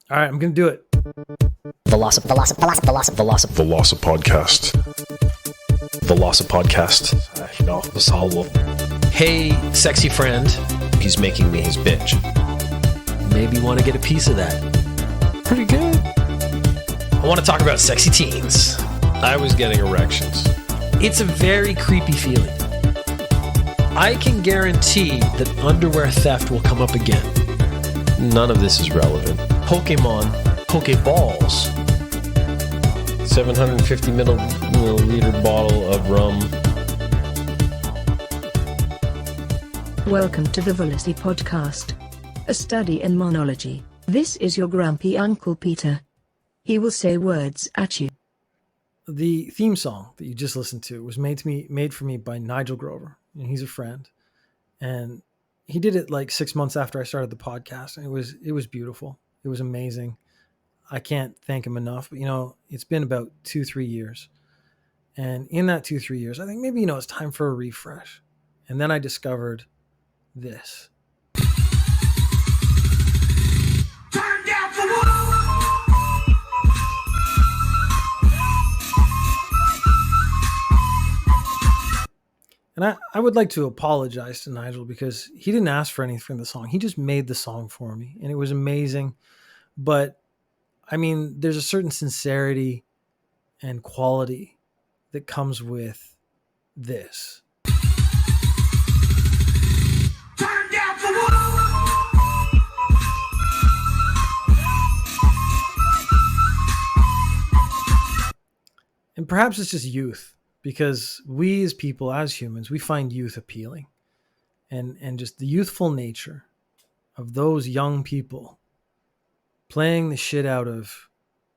All right, I'm going to do it. Velocipodcast. Velocipodcast. No, the hollow. Hey, sexy friend, He's making me his bitch. maybe want to get a piece of that. Pretty good. I want to talk about sexy teens. I was getting erections. It's a very creepy feeling. I can guarantee that underwear theft will come up again. None of this is relevant. Pokemon, Pokeballs. 750 milliliter bottle of rum. Welcome to the Velocity Podcast, a study in monology. This is your grumpy Uncle Peter. He will say words at you. The theme song that you just listened to was made for me by Nigel Grover, and he's a friend. And he did it like 6 months after I started the podcast, and it was beautiful. It was amazing. I can't thank him enough. But it's been about 2-3 years, and in that 2-3 years, I think maybe it's time for a refresh. And then I discovered this. And I would like to apologize to Nigel because he didn't ask for anything from the song. He just made the song for me, and it was amazing. But I mean, there's a certain sincerity and quality that comes with this. And perhaps it's just youth. Because we as people, as humans, we find youth appealing. And just the youthful nature of those young people playing the shit out of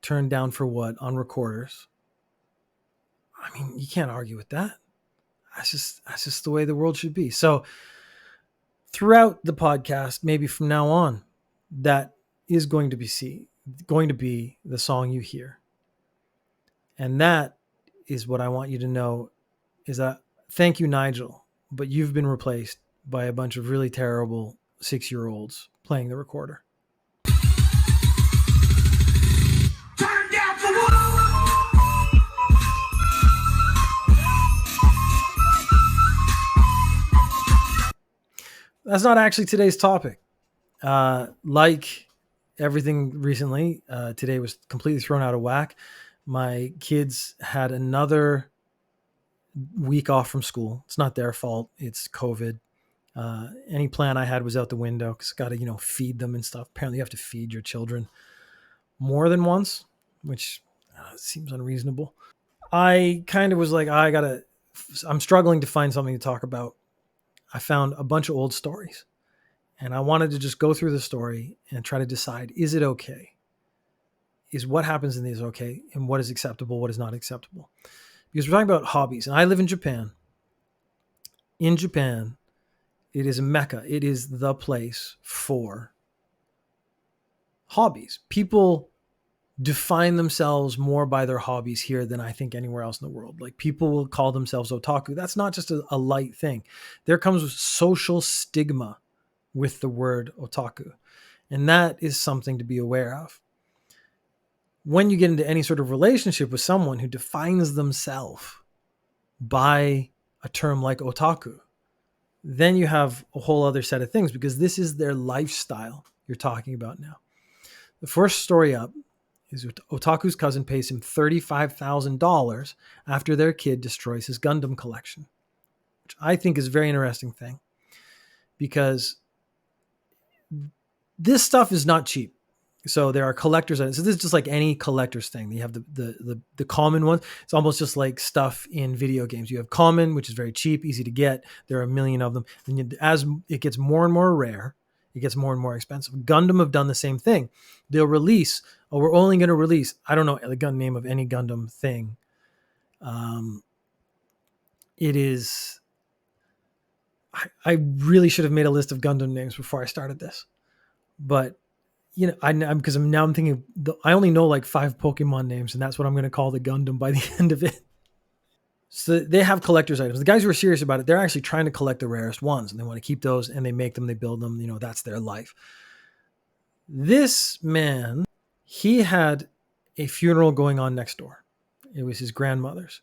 Turned Down for What on recorders. I mean, you can't argue with that. That's just the way the world should be. So throughout the podcast, maybe from now on, that is going to be the song you hear. And that is what I want you to know is that thank you, Nigel, but you've been replaced by a bunch of really terrible 6-year-olds playing the recorder. That's not actually today's topic. Like everything recently, today was completely thrown out of whack. My kids had another week off from school. It's not their fault. It's COVID. Any plan I had was out the window because got to, feed them and stuff. Apparently you have to feed your children more than once, which seems unreasonable. I kind of was like, I'm struggling to find something to talk about. I found a bunch of old stories and I wanted to just go through the story and try to decide, is it okay? Is what happens in these okay, and what is acceptable, what is not acceptable. Because we're talking about hobbies, and I live in Japan. In Japan, it is a mecca. It is the place for hobbies. People define themselves more by their hobbies here than I think anywhere else in the world. Like people will call themselves otaku. That's not just a light thing. There comes social stigma with the word otaku, and that is something to be aware of. When you get into any sort of relationship with someone who defines themselves by a term like otaku, then you have a whole other set of things because this is their lifestyle you're talking about now. The first story up is Otaku's cousin pays him $35,000 after their kid destroys his Gundam collection, which I think is a very interesting thing because this stuff is not cheap. So there are collectors. So this is just like any collector's thing. You have the common ones. It's almost just like stuff in video games. You have common, which is very cheap, easy to get. There are a million of them. And as it gets more and more rare, it gets more and more expensive. Gundam have done the same thing. They'll release, we're only going to release, I don't know the gun name of any Gundam thing. It is, I really should have made a list of Gundam names before I started this. But I'm thinking I only know like 5 Pokemon names, and that's what I'm going to call the Gundam by the end of it. So they have collector's items. The guys who are serious about it, they're actually trying to collect the rarest ones, and they want to keep those, and they make them, they build them. That's their life. This man He had a funeral going on next door. It was his grandmother's.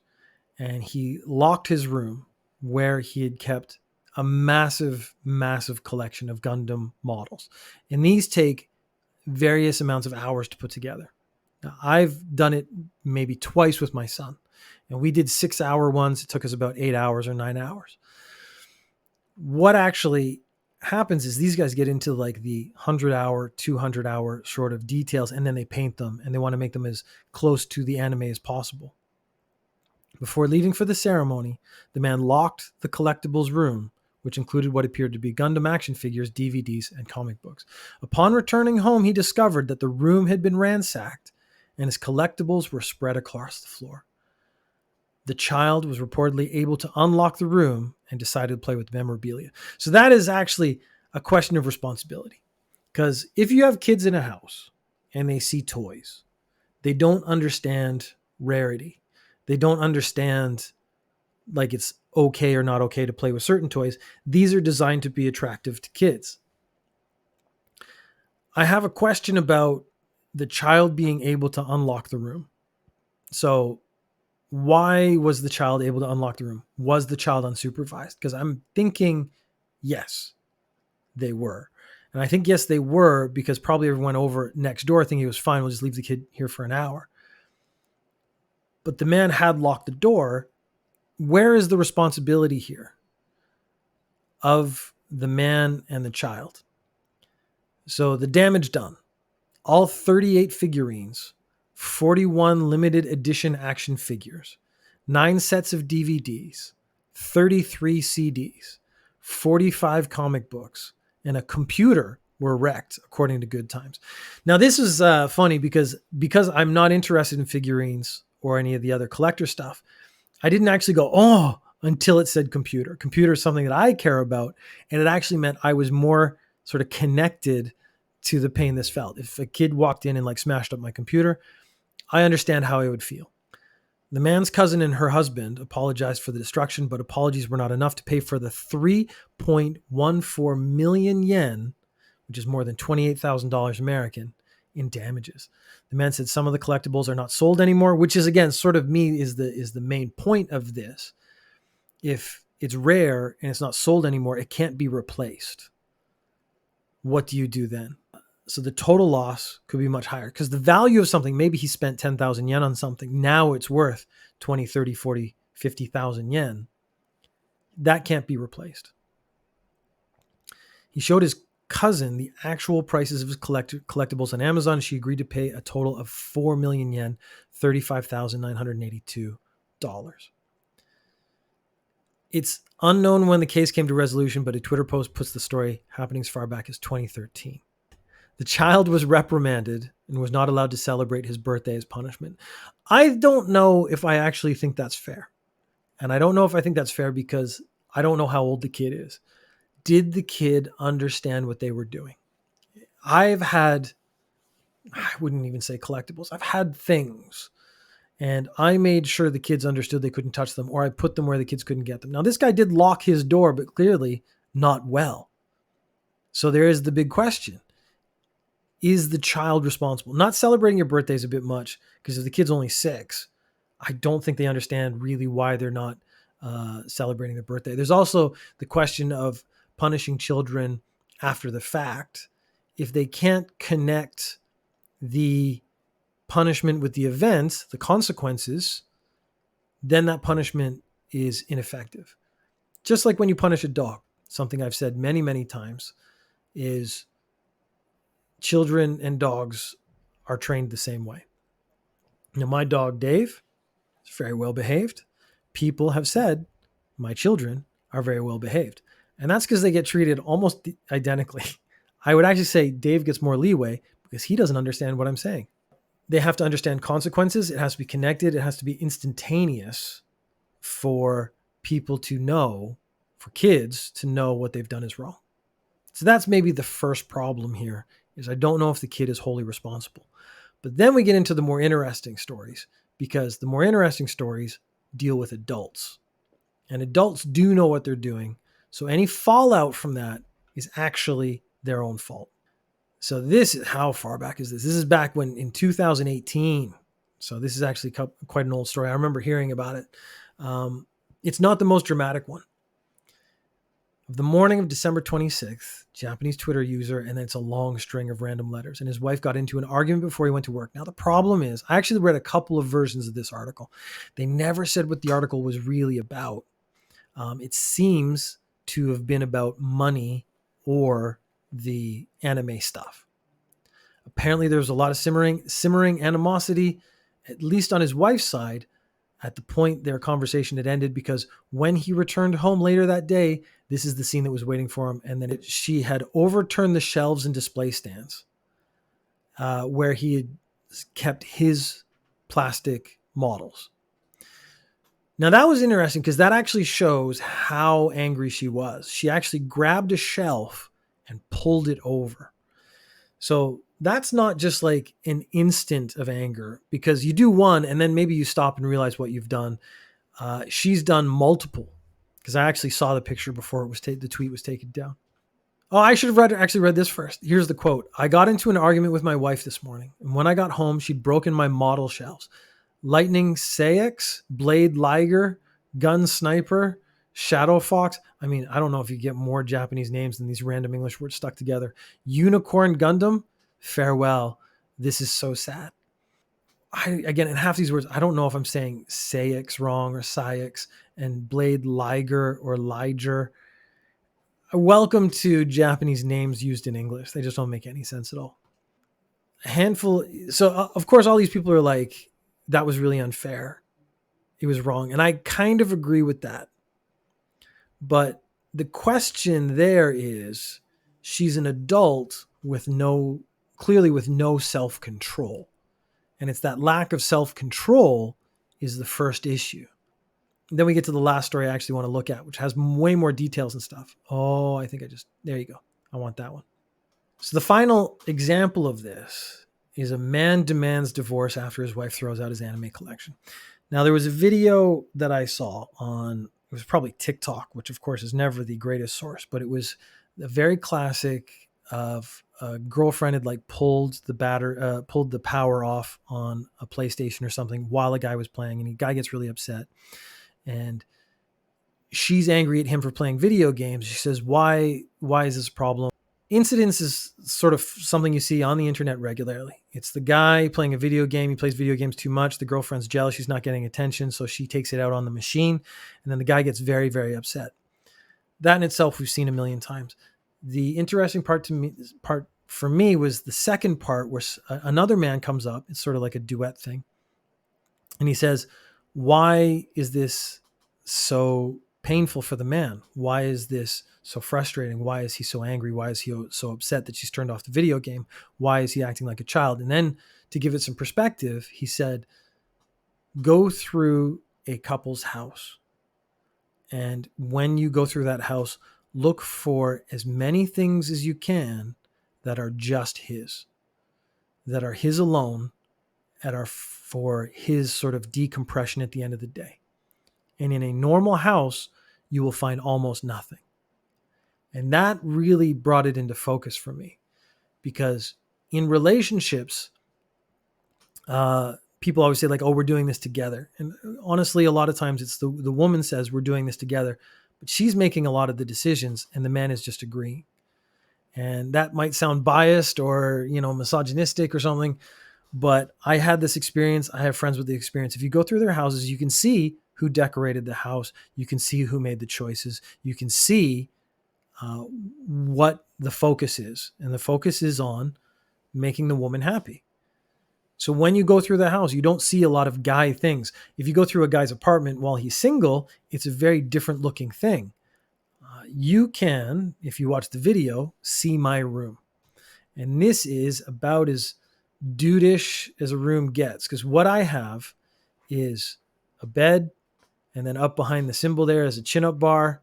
And he locked his room where he had kept a massive, massive collection of Gundam models. And these take various amounts of hours to put together. Now, I've done it maybe twice with my son, and we did 6-hour ones. It took us about 8 hours or 9 hours. What actually happens is these guys get into like the 100-hour, 200-hour sort of details, and then they paint them and they want to make them as close to the anime as possible. Before leaving for the ceremony, the man locked the collectibles room, which included what appeared to be Gundam action figures, DVDs, and comic books. Upon returning home, he discovered that the room had been ransacked and his collectibles were spread across the floor. The child was reportedly able to unlock the room and decided to play with memorabilia. So that is actually a question of responsibility. Because if you have kids in a house and they see toys, they don't understand rarity. They don't understand like it's okay or not okay to play with certain toys. These are designed to be attractive to kids. I have a question about the child being able to unlock the room. So why was the child able to unlock the room? Was the child unsupervised? Because I'm thinking, yes, they were. And I think, yes, they were because probably everyone over next door thinking it was fine. We'll just leave the kid here for an hour. But the man had locked the door. Where is the responsibility here of the man and the child? So the damage done. All 38 figurines, 41 limited edition action figures, 9 sets of DVDs, 33 CDs, 45 comic books, and a computer were wrecked, according to Good Times. Now, this is funny because I'm not interested in figurines or any of the other collector stuff. I didn't actually go, oh, until it said computer. Computer is something that I care about, and it actually meant I was more sort of connected to the pain this felt. If a kid walked in and like smashed up my computer, I understand how I would feel. The man's cousin and her husband apologized for the destruction, but apologies were not enough to pay for the 3.14 million yen, which is more than $28,000 American, in damages. The man said some of the collectibles are not sold anymore, which is, again, sort of me is the main point of this. If it's rare and it's not sold anymore, it can't be replaced. What do you do then? So the total loss could be much higher because the value of something, maybe he spent 10,000 yen on something. Now it's worth 20, 30, 40, 50,000 yen. That can't be replaced. He showed his cousin the actual prices of his collectibles on Amazon. She agreed to pay a total of 4 million yen, $35,982. It's unknown when the case came to resolution, but a Twitter post puts the story happening as far back as 2013. The child was reprimanded and was not allowed to celebrate his birthday as punishment. I don't know if I actually think that's fair. And I don't know if I think that's fair because I don't know how old the kid is. Did the kid understand what they were doing? I wouldn't even say collectibles. I've had things and I made sure the kids understood they couldn't touch them, or I put them where the kids couldn't get them. Now, this guy did lock his door, but clearly not well. So there is the big question. Is the child responsible? Not celebrating your birthday is a bit much because if the kid's only 6, I don't think they understand really why they're not celebrating their birthday. There's also the question of punishing children after the fact. If they can't connect the punishment with the event, the consequences, then that punishment is ineffective. Just like when you punish a dog, something I've said many, many times is children and dogs are trained the same way. Now, my dog, Dave, is very well behaved. People have said my children are very well behaved. And that's because they get treated almost identically. I would actually say Dave gets more leeway because he doesn't understand what I'm saying. They have to understand consequences. It has to be connected. It has to be instantaneous for people to know, for kids to know what they've done is wrong. So that's maybe the first problem here is I don't know if the kid is wholly responsible. But then we get into the more interesting stories because the more interesting stories deal with adults. And adults do know what they're doing. So any fallout from that is actually their own fault. So this is, how far back is this? This is back when in 2018. So this is actually quite an old story. I remember hearing about it. It's not the most dramatic one. Of the morning of December 26th, Japanese Twitter user, and then it's a long string of random letters. And his wife got into an argument before he went to work. Now, the problem is, I actually read a couple of versions of this article. They never said what the article was really about. It seems to have been about money or the anime stuff. Apparently, there was a lot of simmering animosity, at least on his wife's side, at the point their conversation had ended, because when he returned home later that day, this is the scene that was waiting for him. And then she had overturned the shelves and display stands where he had kept his plastic models. Now, that was interesting because that actually shows how angry she was. She actually grabbed a shelf and pulled it over. So that's not just like an instant of anger, because you do one and then maybe you stop and realize what you've done. She's done multiple, because I actually saw the picture before it was the tweet was taken down. Oh, I should have actually read this first. Here's the quote. "I got into an argument with my wife this morning, and when I got home, she'd broken my model shelves. Lightning Saix, Blade Liger, Gun Sniper, Shadow Fox." I mean, I don't know if you get more Japanese names than these random English words stuck together. "Unicorn Gundam, farewell. This is so sad." Again, in half these words, I don't know if I'm saying Saix wrong or Saix, and Blade Liger or Liger. Welcome to Japanese names used in English. They just don't make any sense at all. A handful. So, of course, all these people are like, that was really unfair. It was wrong. And I kind of agree with that. But the question there is, she's an adult clearly with no self-control. And it's that lack of self-control is the first issue. Then we get to the last story I actually want to look at, which has way more details and stuff. Oh, there you go. I want that one. So the final example of this is a man demands divorce after his wife throws out his anime collection. Now, there was a video that I saw it was probably TikTok, which of course is never the greatest source, but it was a very classic of a girlfriend had like pulled the power off on a PlayStation or something while a guy was playing, and the guy gets really upset, and she's angry at him for playing video games. She says, why is this a problem? Incidents is sort of something you see on the internet regularly. It's the guy playing a video game. He plays video games too much. The girlfriend's jealous. She's not getting attention. So she takes it out on the machine. And then the guy gets very, very upset. That in itself, we've seen a million times. The interesting part for me was the second part where another man comes up. It's sort of like a duet thing. And he says, why is this so painful for the man? Why is this so frustrating? Why is he so angry? Why is he so upset that she's turned off the video game? Why is he acting like a child? And then to give it some perspective, he said, go through a couple's house. And when you go through that house, look for as many things as you can that are just his, that are his alone, that are for his sort of decompression at the end of the day. And in a normal house, you will find almost nothing. And that really brought it into focus for me, because in relationships, people always say like, oh, we're doing this together. And honestly, a lot of times it's the woman says we're doing this together, but she's making a lot of the decisions and the man is just agreeing. And that might sound biased or, misogynistic or something, but I had this experience. I have friends with the experience. If you go through their houses, you can see who decorated the house. You can see who made the choices. You can see what the focus is. And the focus is on making the woman happy. So when you go through the house, you don't see a lot of guy things. If you go through a guy's apartment while he's single, it's a very different looking thing. You can, if you watch the video, see my room. And this is about as dude-ish as a room gets, because what I have is a bed, and then up behind the symbol there is a chin-up bar.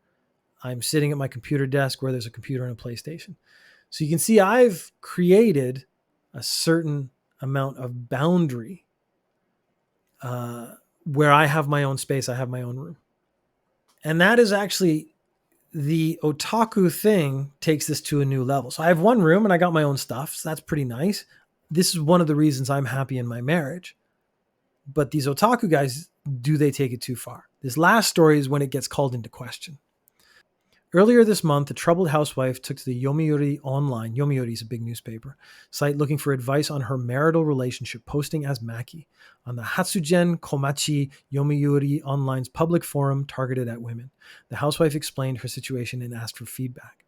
I'm sitting at my computer desk where there's a computer and a PlayStation. So you can see I've created a certain amount of boundary where I have my own space, I have my own room. And that is actually the otaku thing takes this to a new level. So I have one room and I got my own stuff. So that's pretty nice. This is one of the reasons I'm happy in my marriage. But these otaku guys, do they take it too far? This last story is when it gets called into question. Earlier this month, a troubled housewife took to the Yomiuri Online, Yomiuri is a big newspaper, site looking for advice on her marital relationship, posting as Maki on the Hatsugen Komachi Yomiuri Online's public forum targeted at women. The housewife explained her situation and asked for feedback.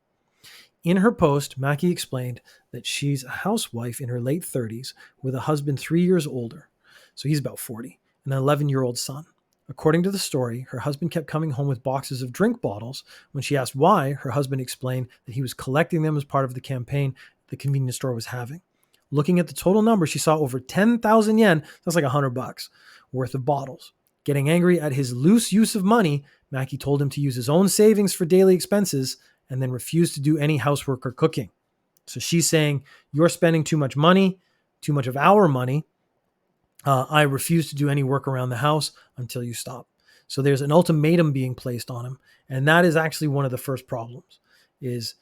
In her post, Maki explained that she's a housewife in her late 30s with a husband 3 years older, so he's about 40, and an 11-year-old son. According to the story, her husband kept coming home with boxes of drink bottles. When she asked why, her husband explained that he was collecting them as part of the campaign the convenience store was having. Looking at the total number, she saw over 10,000 yen, that's like $100, worth of bottles. Getting angry at his loose use of money, Maki told him to use his own savings for daily expenses and then refused to do any housework or cooking. So she's saying, you're spending too much money, too much of our money. I refuse to do any work around the house until you stop. So there's an ultimatum being placed on him. And that is actually one of the first problems is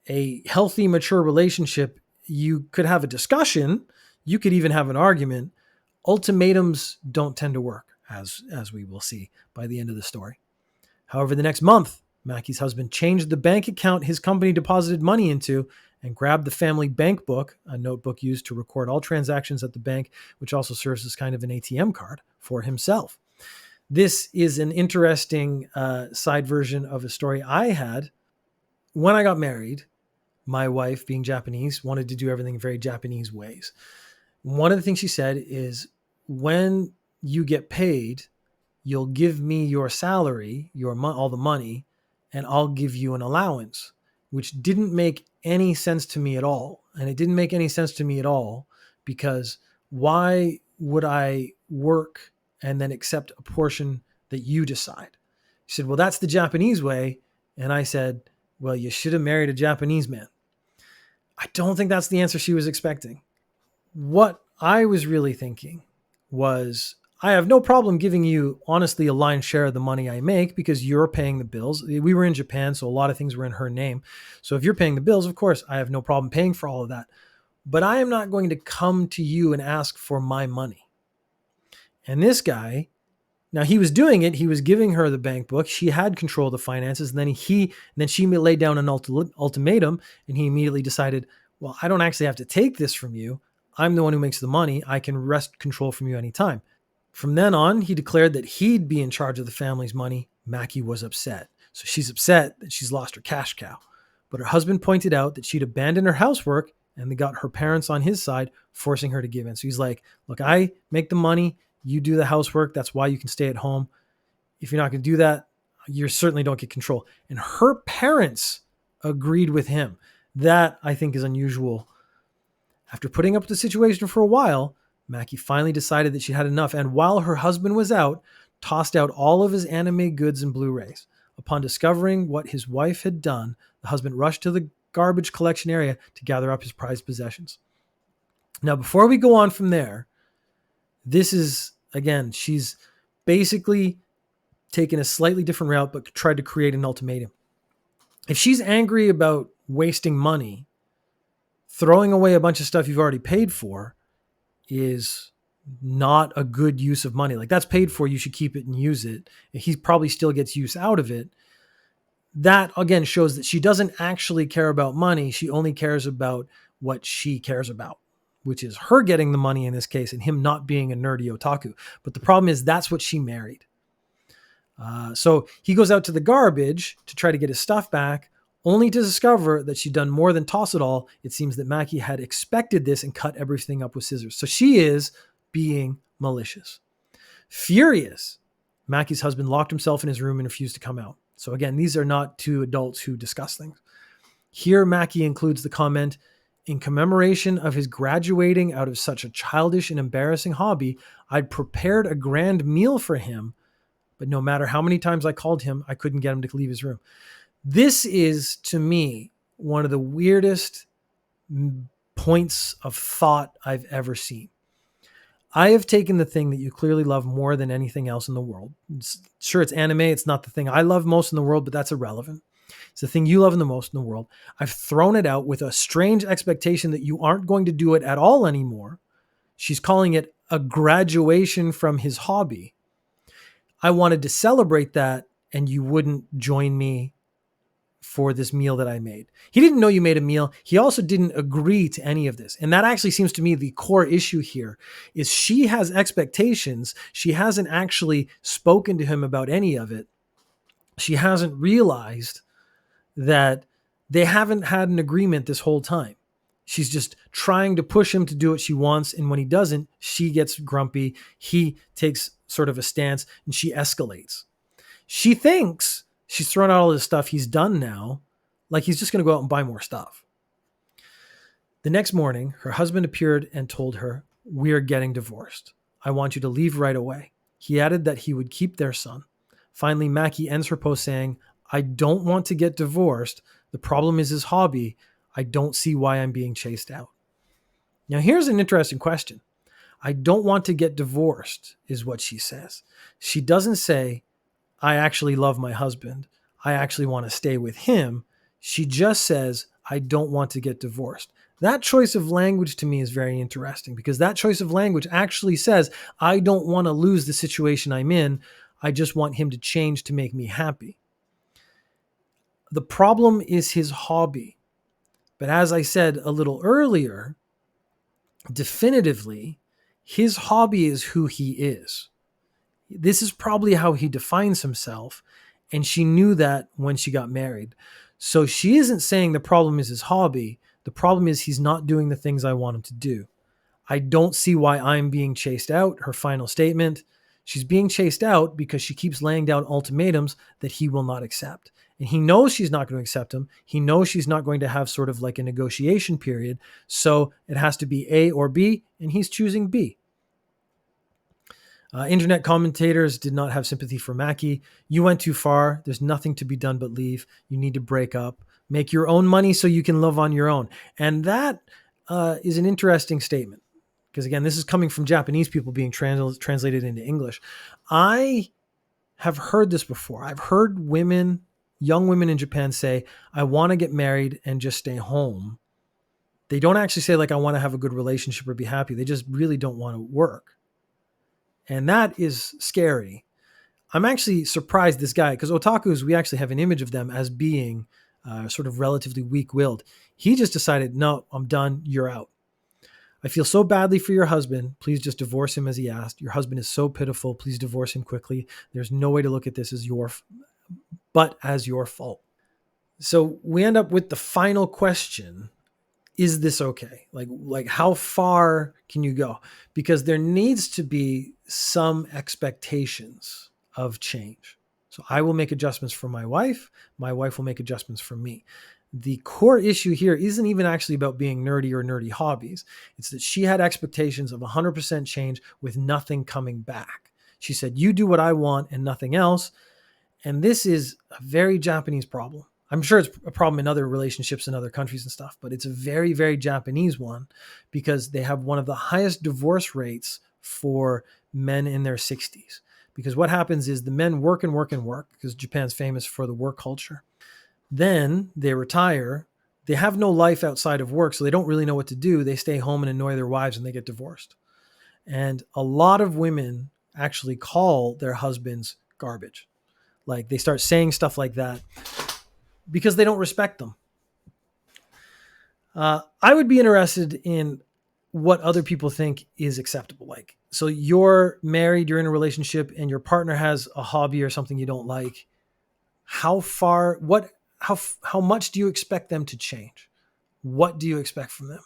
a healthy, mature relationship. You could have a discussion. You could even have an argument. Ultimatums don't tend to work, as we will see by the end of the story. However, the next month, Maki's husband changed the bank account his company deposited money into and grabbed the family bank book, a notebook used to record all transactions at the bank, which also serves as kind of an ATM card for himself. This is an interesting side version of a story I had. When I got married, my wife, being Japanese, wanted to do everything in very Japanese ways. One of the things she said is, when you get paid, you'll give me your salary, all the money, and I'll give you an allowance, which didn't make any sense to me at all. And it didn't make any sense to me at all because why would I work and then accept a portion that you decide? She said, well, that's the Japanese way. And I said, well, you should have married a Japanese man. I don't think that's the answer she was expecting. What I was really thinking was, I have no problem giving you, honestly, a lion's share of the money I make because you're paying the bills. We were in Japan, so a lot of things were in her name. So if you're paying the bills, of course, I have no problem paying for all of that. But I am not going to come to you and ask for my money. And this guy, now he was doing it. He was giving her the bank book. She had control of the finances. And then she laid down an ultimatum, and he immediately decided, well, I don't actually have to take this from you. I'm the one who makes the money. I can wrest control from you anytime. From then on, he declared that he'd be in charge of the family's money. Maki was upset. So she's upset that she's lost her cash cow. But her husband pointed out that she'd abandoned her housework and they got her parents on his side, forcing her to give in. So he's like, look, I make the money. You do the housework. That's why you can stay at home. If you're not going to do that, you certainly don't get control. And her parents agreed with him. That, I think, is unusual. After putting up with the situation for a while, Maki finally decided that she had enough, and while her husband was out, tossed out all of his anime goods and Blu-rays. Upon discovering what his wife had done, the husband rushed to the garbage collection area to gather up his prized possessions. Now, before we go on from there, this is, again, she's basically taken a slightly different route, but tried to create an ultimatum. If she's angry about wasting money, throwing away a bunch of stuff you've already paid for is not a good use of money. Like, that's paid for, you should keep it and use it. He probably still gets use out of it. That, again, shows that she doesn't actually care about money. She only cares about what she cares about, which is her getting the money in this case and him not being a nerdy otaku. But the problem is that's what she married. So he goes out to the garbage to try to get his stuff back, only to discover that she'd done more than toss it all. It seems that Maki had expected this and cut everything up with scissors. So she is being malicious. Furious, Maki's husband locked himself in his room and refused to come out. So again, these are not two adults who discuss things. Here, Maki includes the comment, in commemoration of his graduating out of such a childish and embarrassing hobby, I'd prepared a grand meal for him, but no matter how many times I called him, I couldn't get him to leave his room. This is, to me, one of the weirdest points of thought I've ever seen. I have taken the thing that you clearly love more than anything else in the world. Sure, it's anime. It's not the thing I love most in the world, but that's irrelevant. It's the thing you love the most in the world. I've thrown it out with a strange expectation that you aren't going to do it at all anymore. She's calling it a graduation from his hobby. I wanted to celebrate that, and you wouldn't join me for this meal that I made. He didn't know you made a meal. He also didn't agree to any of this. And that actually seems to me the core issue here is she has expectations. She hasn't actually spoken to him about any of it. She hasn't realized that they haven't had an agreement this whole time. She's just trying to push him to do what she wants. And when he doesn't, she gets grumpy. He takes sort of a stance and she escalates. She thinks she's thrown out all this stuff he's done now, like he's just going to go out and buy more stuff. The next morning, her husband appeared and told her, "We're getting divorced. I want you to leave right away." He added that he would keep their son. Finally, Mackie ends her post saying, "I don't want to get divorced. The problem is his hobby. I don't see why I'm being chased out." Now, here's an interesting question. I don't want to get divorced is what she says. She doesn't say, I actually love my husband. I actually want to stay with him. She just says, I don't want to get divorced. That choice of language to me is very interesting because that choice of language actually says, I don't want to lose the situation I'm in. I just want him to change to make me happy. The problem is his hobby. But as I said a little earlier, definitively, his hobby is who he is. This is probably how he defines himself. And she knew that when she got married. So she isn't saying the problem is his hobby. The problem is he's not doing the things I want him to do. I don't see why I'm being chased out. Her final statement. She's being chased out because she keeps laying down ultimatums that he will not accept. And he knows she's not going to accept them. He knows she's not going to have sort of like a negotiation period. So it has to be A or B, and he's choosing B. Internet commentators did not have sympathy for Mackie. You went too far. There's nothing to be done but leave. You need to break up. Make your own money so you can live on your own. And that is an interesting statement. Because again, this is coming from Japanese people being translated into English. I have heard this before. I've heard women, young women in Japan say, I want to get married and just stay home. They don't actually say like, I want to have a good relationship or be happy. They just really don't want to work. And that is scary. I'm actually surprised this guy, because otakus, we actually have an image of them as being sort of relatively weak-willed. He just decided, no, I'm done. You're out. I feel so badly for your husband. Please just divorce him as he asked. Your husband is so pitiful. Please divorce him quickly. There's no way to look at this as as your fault. So we end up with the final question. Is this okay? Like how far can you go? Because there needs to be some expectations of change. So I will make adjustments for my wife. My wife will make adjustments for me. The core issue here isn't even actually about being nerdy or nerdy hobbies. It's that she had expectations of 100% change with nothing coming back. She said, you do what I want and nothing else. And this is a very Japanese problem. I'm sure it's a problem in other relationships in other countries and stuff, but it's a very, very Japanese one because they have one of the highest divorce rates for men in their 60s. Because what happens is the men work and work and work because Japan's famous for the work culture. Then they retire. They have no life outside of work, so they don't really know what to do. They stay home and annoy their wives and they get divorced. And a lot of women actually call their husbands garbage. Like they start saying stuff like that because they don't respect them. I would be interested in what other people think is acceptable. Like, so you're married, you're in a relationship, and your partner has a hobby or something you don't like. How much do you expect them to change? What do you expect from them?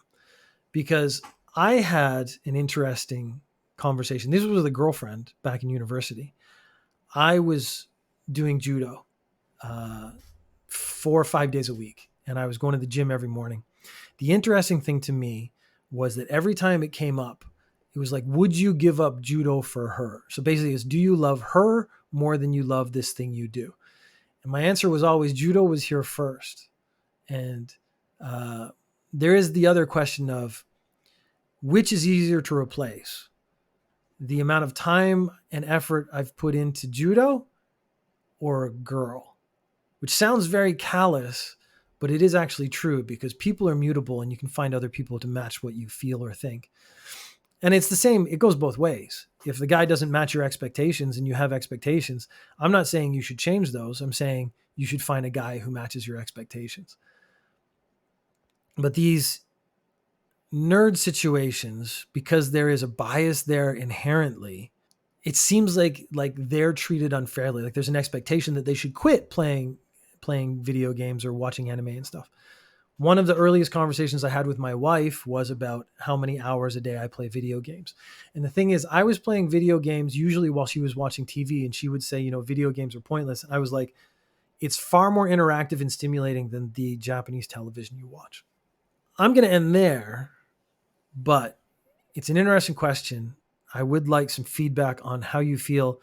Because I had an interesting conversation. This was with a girlfriend back in university. I was doing judo 4 or 5 days a week, and I was going to the gym every morning. The interesting thing to me was that every time it came up, it was like, would you give up judo for her? So basically it's, do you love her more than you love this thing you do? And my answer was always judo was here first. And there is the other question of which is easier to replace? The amount of time and effort I've put into judo or a girl? which sounds very callous, but it is actually true because people are mutable and you can find other people to match what you feel or think. And it's the same, it goes both ways. If the guy doesn't match your expectations and you have expectations, I'm not saying you should change those. I'm saying you should find a guy who matches your expectations. But these nerd situations, because there is a bias there inherently, it seems like they're treated unfairly. Like there's an expectation that they should quit playing video games or watching anime and stuff. One of the earliest conversations I had with my wife was about how many hours a day I play video games. And the thing is, I was playing video games usually while she was watching TV, and she would say, video games are pointless. I was like, it's far more interactive and stimulating than the Japanese television you watch. I'm going to end there, but it's an interesting question. I would like some feedback on how you feel.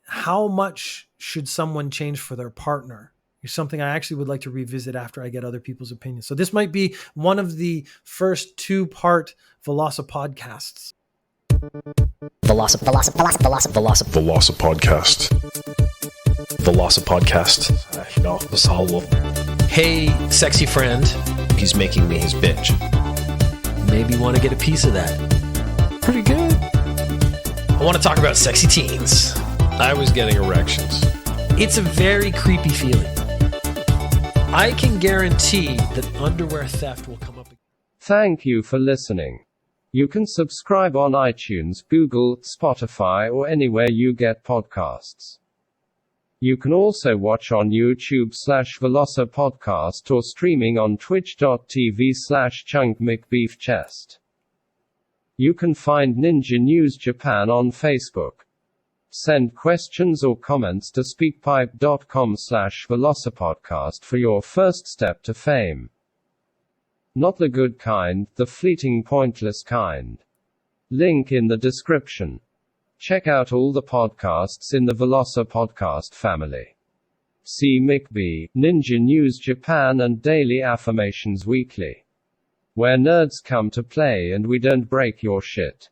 How much should someone change for their partner? It's something I actually would like to revisit after I get other people's opinions. So this might be one of the first 2-part Velosa podcasts. Velosa podcast. Velosa podcast. No, the hollow. Hey, sexy friend. He's making me his bitch. Maybe you want to get a piece of that. Pretty good. I want to talk about sexy teens. I was getting erections. It's a very creepy feeling. I can guarantee that underwear theft will come up. Thank you for listening. You can subscribe on iTunes, Google, Spotify, or anywhere you get podcasts. You can also watch on YouTube/Velosa Podcast or streaming on twitch.tv/chunkmcbeefchest. You can find Ninja News Japan on Facebook. Send questions or comments to speakpipe.com/velocipodcast for your first step to fame. Not the good kind, the fleeting pointless kind. Link in the description. Check out all the podcasts in the Velosa podcast family. See McB, Ninja News Japan and Daily Affirmations Weekly. Where nerds come to play and we don't break your shit.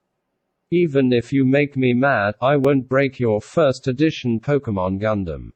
Even if you make me mad, I won't break your first edition Pokemon Gundam.